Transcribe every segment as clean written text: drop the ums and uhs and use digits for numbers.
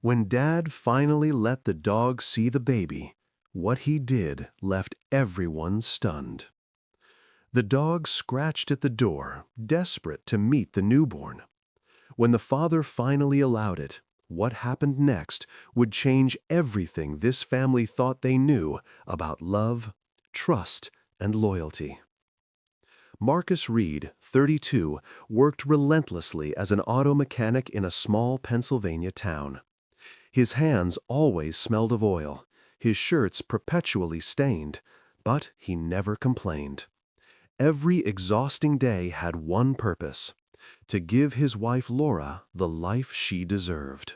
When Dad finally let the dog see the baby, what he did left everyone stunned. The dog scratched at the door, desperate to meet the newborn. When the father finally allowed it, what happened next would change everything this family thought they knew about love, trust, and loyalty. Marcus Reed, 32, worked relentlessly as an auto mechanic in a small Pennsylvania town. His hands always smelled of oil, his shirts perpetually stained, but he never complained. Every exhausting day had one purpose: to give his wife Laura the life she deserved.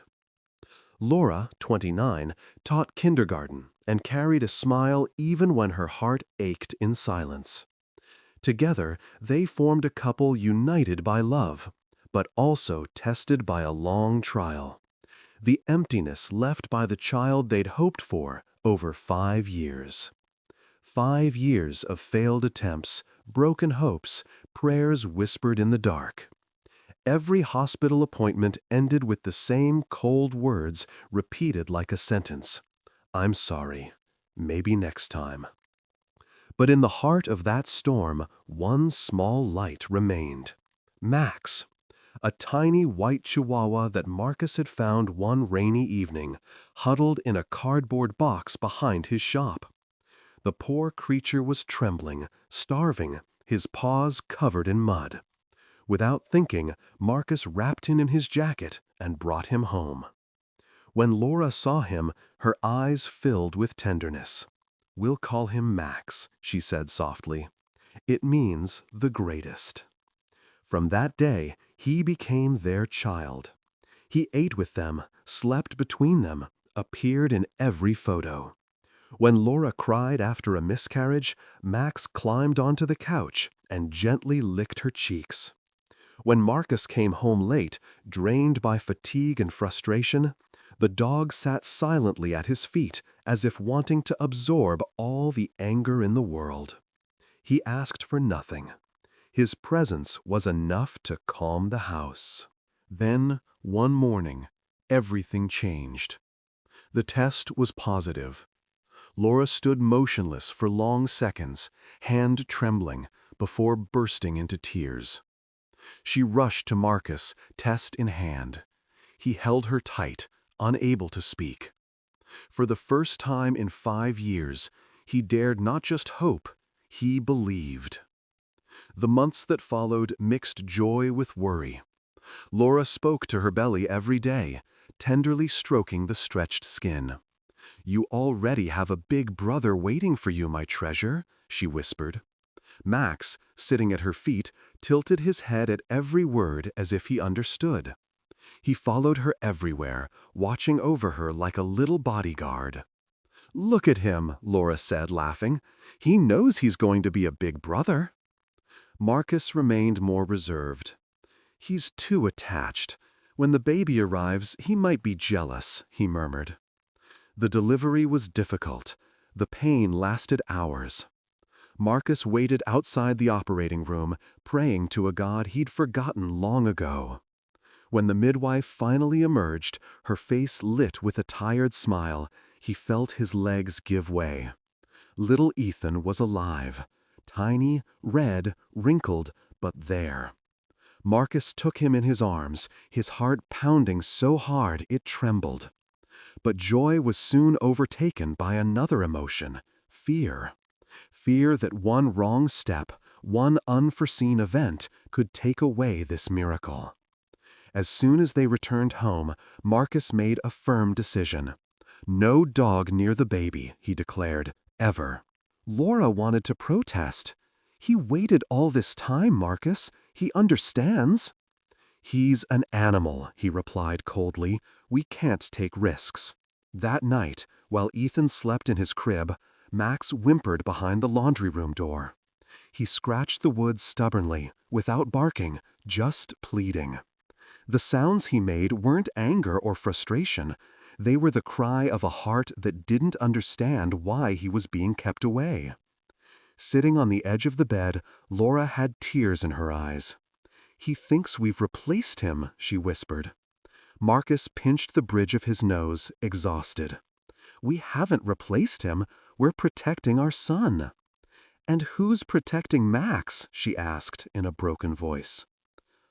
Laura, 29, taught kindergarten and carried a smile even when her heart ached in silence. Together, they formed a couple united by love, but also tested by a long trial: the emptiness left by the child they'd hoped for over 5 years. 5 years of failed attempts, broken hopes, prayers whispered in the dark. Every hospital appointment ended with the same cold words repeated like a sentence: "I'm sorry. Maybe next time." But in the heart of that storm, one small light remained: Max, a tiny white Chihuahua that Marcus had found one rainy evening, huddled in a cardboard box behind his shop. The poor creature was trembling, starving, his paws covered in mud. Without thinking, Marcus wrapped him in his jacket and brought him home. When Laura saw him, her eyes filled with tenderness. "We'll call him Max," she said softly. "It means the greatest." From that day, he became their child. He ate with them, slept between them, appeared in every photo. When Laura cried after a miscarriage, Max climbed onto the couch and gently licked her cheeks. When Marcus came home late, drained by fatigue and frustration, the dog sat silently at his feet as if wanting to absorb all the anger in the world. He asked for nothing. His presence was enough to calm the house. Then, one morning, everything changed. The test was positive. Laura stood motionless for long seconds, hand trembling, before bursting into tears. She rushed to Marcus, test in hand. He held her tight, unable to speak. For the first time in 5 years, he dared not just hope, he believed. The months that followed mixed joy with worry. Laura spoke to her belly every day, tenderly stroking the stretched skin. "You already have a big brother waiting for you, my treasure," she whispered. Max, sitting at her feet, tilted his head at every word as if he understood. He followed her everywhere, watching over her like a little bodyguard. "Look at him," Laura said, laughing. "He knows he's going to be a big brother." Marcus remained more reserved. "He's too attached. When the baby arrives, he might be jealous," he murmured. The delivery was difficult. The pain lasted hours. Marcus waited outside the operating room, praying to a God he'd forgotten long ago. When the midwife finally emerged, her face lit with a tired smile, he felt his legs give way. Little Ethan was alive. Tiny, red, wrinkled, but there. Marcus took him in his arms, his heart pounding so hard it trembled. But joy was soon overtaken by another emotion: fear. Fear that one wrong step, one unforeseen event, could take away this miracle. As soon as they returned home, Marcus made a firm decision. "No dog near the baby," he declared, "ever." Laura wanted to protest. "He waited all this time, Marcus. He understands." "He's an animal," he replied coldly. "We can't take risks." That night, while Ethan slept in his crib, Max whimpered behind the laundry room door. He scratched the wood stubbornly, without barking, just pleading. The sounds he made weren't anger or frustration. They were the cry of a heart that didn't understand why he was being kept away. Sitting on the edge of the bed, Laura had tears in her eyes. "He thinks we've replaced him," she whispered. Marcus pinched the bridge of his nose, exhausted. "We haven't replaced him. We're protecting our son." "And who's protecting Max?" she asked in a broken voice.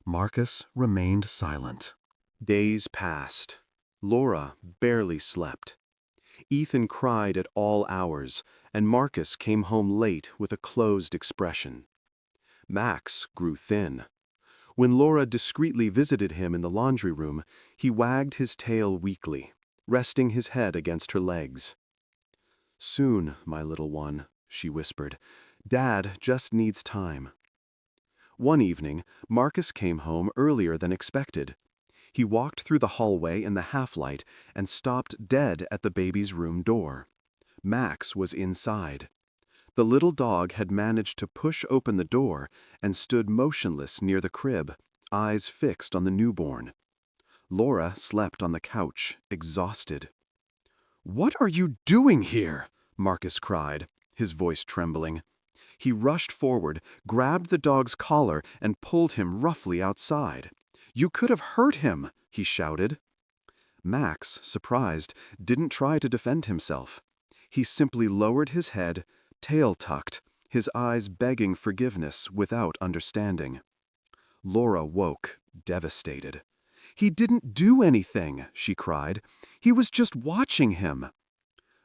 Marcus remained silent. Days passed. Laura barely slept. Ethan cried at all hours, and Marcus came home late with a closed expression. Max grew thin. When Laura discreetly visited him in the laundry room, he wagged his tail weakly, resting his head against her legs. "Soon, my little one," she whispered. "Dad just needs time." One evening, Marcus came home earlier than expected. He walked through the hallway in the half-light and stopped dead at the baby's room door. Max was inside. The little dog had managed to push open the door and stood motionless near the crib, eyes fixed on the newborn. Laura slept on the couch, exhausted. "What are you doing here?" Marcus cried, his voice trembling. He rushed forward, grabbed the dog's collar, and pulled him roughly outside. "You could have hurt him," he shouted. Max, surprised, didn't try to defend himself. He simply lowered his head, tail tucked, his eyes begging forgiveness without understanding. Laura woke, devastated. "He didn't do anything," she cried. "He was just watching him."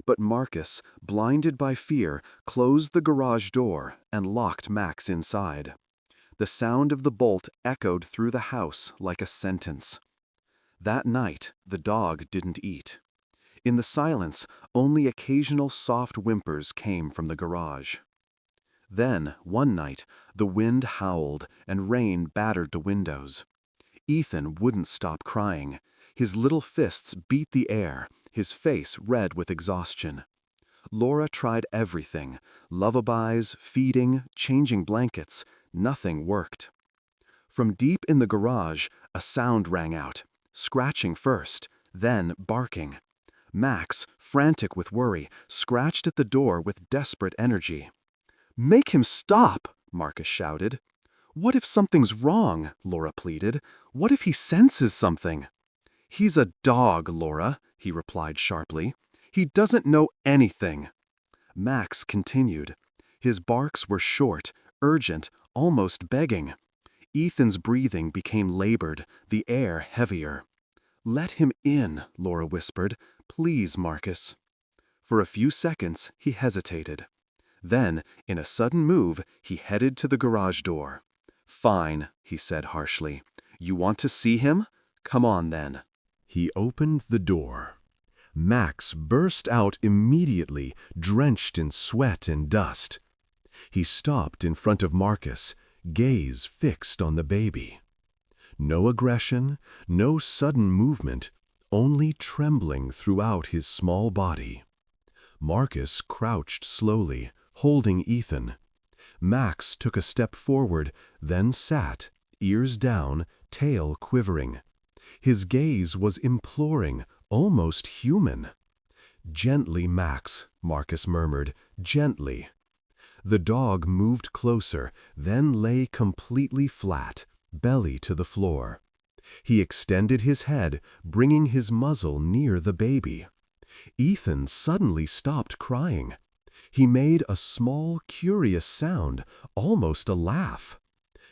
But Marcus, blinded by fear, closed the garage door and locked Max inside. The sound of the bolt echoed through the house like a sentence. That night, the dog didn't eat. In the silence, only occasional soft whimpers came from the garage. Then, one night, the wind howled and rain battered the windows. Ethan wouldn't stop crying. His little fists beat the air, his face red with exhaustion. Laura tried everything: lullabies, feeding, changing blankets. Nothing worked. From deep in the garage, a sound rang out, scratching first, then barking. Max, frantic with worry, scratched at the door with desperate energy. "Make him stop!" Marcus shouted. "What if something's wrong?" Laura pleaded. "What if he senses something?" "He's a dog, Laura," he replied sharply. "He doesn't know anything." Max continued. His barks were short, urgent, almost begging. Ethan's breathing became labored, the air heavier. "Let him in," Laura whispered. "Please, Marcus." For a few seconds, he hesitated. Then, in a sudden move, he headed to the garage door. "Fine," he said harshly. "You want to see him? Come on, then." He opened the door. Max burst out immediately, drenched in sweat and dust. He stopped in front of Marcus, gaze fixed on the baby. No aggression, no sudden movement, only trembling throughout his small body. Marcus crouched slowly, holding Ethan. Max took a step forward, then sat, ears down, tail quivering. His gaze was imploring, almost human. "Gently, Max," Marcus murmured, "gently." The dog moved closer, then lay completely flat, belly to the floor. He extended his head, bringing his muzzle near the baby. Ethan suddenly stopped crying. He made a small, curious sound, almost a laugh.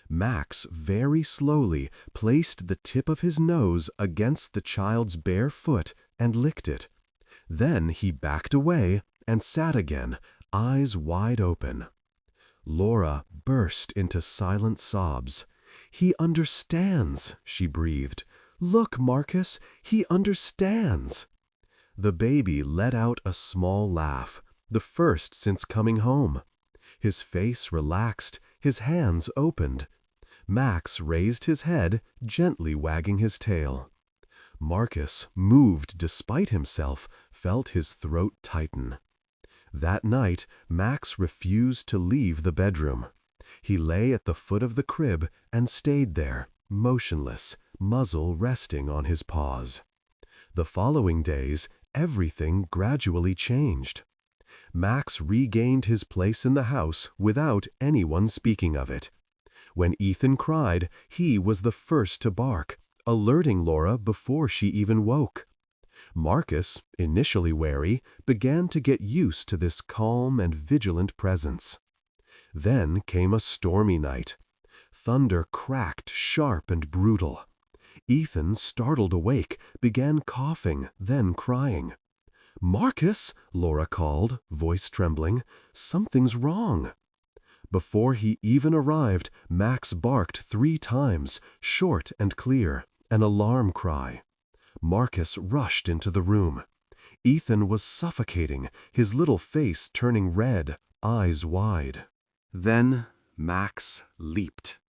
Max very slowly placed the tip of his nose against the child's bare foot and licked it. Then he backed away and sat again, eyes wide open. Laura burst into silent sobs. "He understands," she breathed. "Look, Marcus, he understands." The baby let out a small laugh, the first since coming home. His face relaxed, his hands opened. Max raised his head, gently wagging his tail. Marcus, moved despite himself, felt his throat tighten. That night, Max refused to leave the bedroom. He lay at the foot of the crib and stayed there, motionless, muzzle resting on his paws. The following days, everything gradually changed. Max regained his place in the house without anyone speaking of it. When Ethan cried, he was the first to bark, alerting Laura before she even woke. Marcus, initially wary, began to get used to this calm and vigilant presence. Then came a stormy night. Thunder cracked sharp and brutal. Ethan, startled awake, began coughing, then crying. "Marcus," Laura called, voice trembling, "something's wrong." Before he even arrived, Max barked 3 times, short and clear, an alarm cry. Marcus rushed into the room. Ethan was suffocating, his little face turning red, eyes wide. Then Max leaped.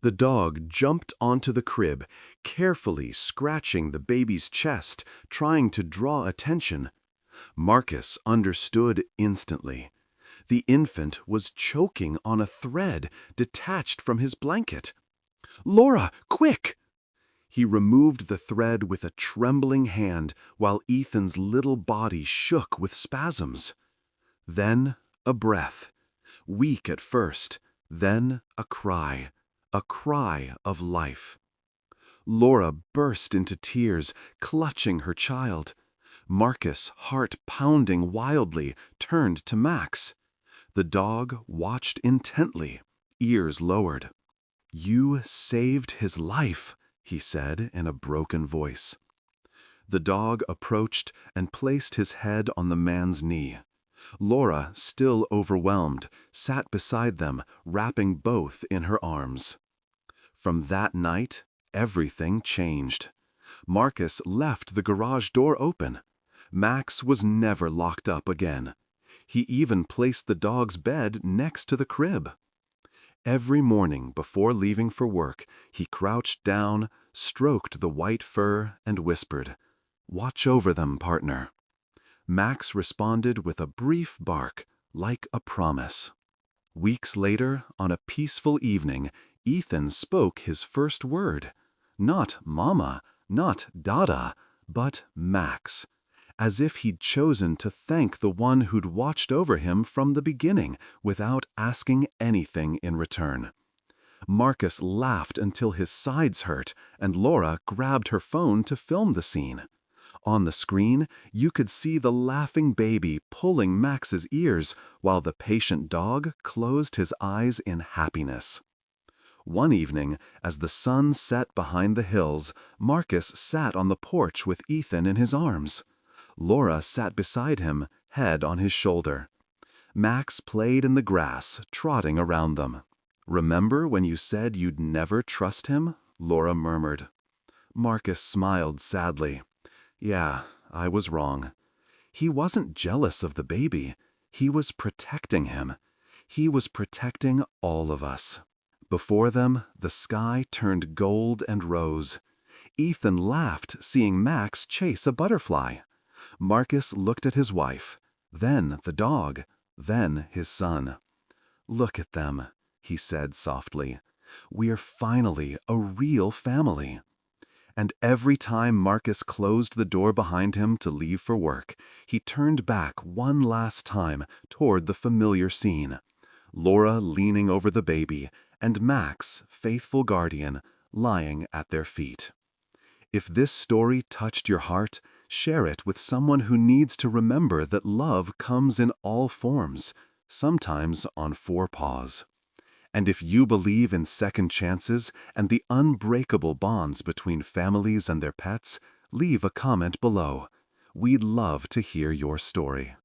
The dog jumped onto the crib, carefully scratching the baby's chest, trying to draw attention. Marcus understood instantly. The infant was choking on a thread detached from his blanket. "Laura, quick!" He removed the thread with a trembling hand while Ethan's little body shook with spasms. Then a breath, weak at first, then a cry of life. Laura burst into tears, clutching her child. Marcus, heart pounding wildly, turned to Max. The dog watched intently, ears lowered. "You saved his life," he said in a broken voice. The dog approached and placed his head on the man's knee. Laura, still overwhelmed, sat beside them, wrapping both in her arms. From that night, everything changed. Marcus left the garage door open. Max was never locked up again. He even placed the dog's bed next to the crib. Every morning before leaving for work, he crouched down, stroked the white fur, and whispered, "Watch over them, partner." Max responded with a brief bark, like a promise. Weeks later, on a peaceful evening, Ethan spoke his first word. Not Mama, not Dada, but Max. As if he'd chosen to thank the one who'd watched over him from the beginning without asking anything in return. Marcus laughed until his sides hurt, and Laura grabbed her phone to film the scene. On the screen, you could see the laughing baby pulling Max's ears while the patient dog closed his eyes in happiness. One evening, as the sun set behind the hills, Marcus sat on the porch with Ethan in his arms. Laura sat beside him, head on his shoulder. Max played in the grass, trotting around them. "Remember when you said you'd never trust him?" Laura murmured. Marcus smiled sadly. "Yeah, I was wrong. He wasn't jealous of the baby. He was protecting him. He was protecting all of us." Before them, the sky turned gold and rose. Ethan laughed, seeing Max chase a butterfly. Marcus looked at his wife, then the dog, then his son. "Look at them," he said softly. "We're finally a real family." And every time Marcus closed the door behind him to leave for work, he turned back one last time toward the familiar scene. Laura leaning over the baby, and Max, faithful guardian, lying at their feet. If this story touched your heart, share it with someone who needs to remember that love comes in all forms, sometimes on 4 paws. And if you believe in second chances and the unbreakable bonds between families and their pets, leave a comment below. We'd love to hear your story.